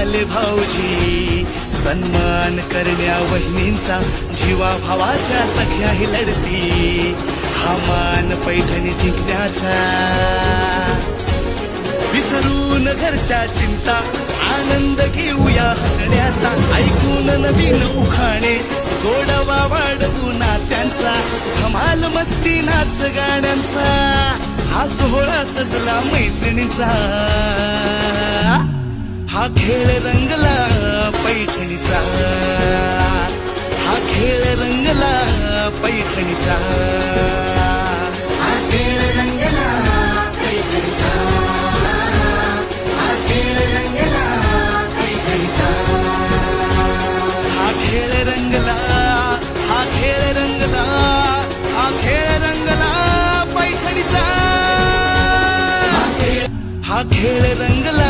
आले भाऊजी सन्मान करण्या वहिनींचा जीवा भावाच्या सख्याही लढती हा मान पैठणी जिंकण्याचा विसरून घरच्या चिंता आनंद घेऊया हसण्याचा ऐकून नवीन उखाणे गोडवा वाढवू नात्यांचा धमाल मस्ती नाच गाण्यांचा हा सोहळा सजला मैत्रिणीचा हा खेळ रंगला पैठणीचा हा खेळ रंगला पैठणीचा हा खेळ रंगला पैठणीचा हा खेळ रंगला पैठणीचा हा खेळ रंगला हा खेळ रंगला हा खेळ रंगला पैठणीचा हा खेळ रंगला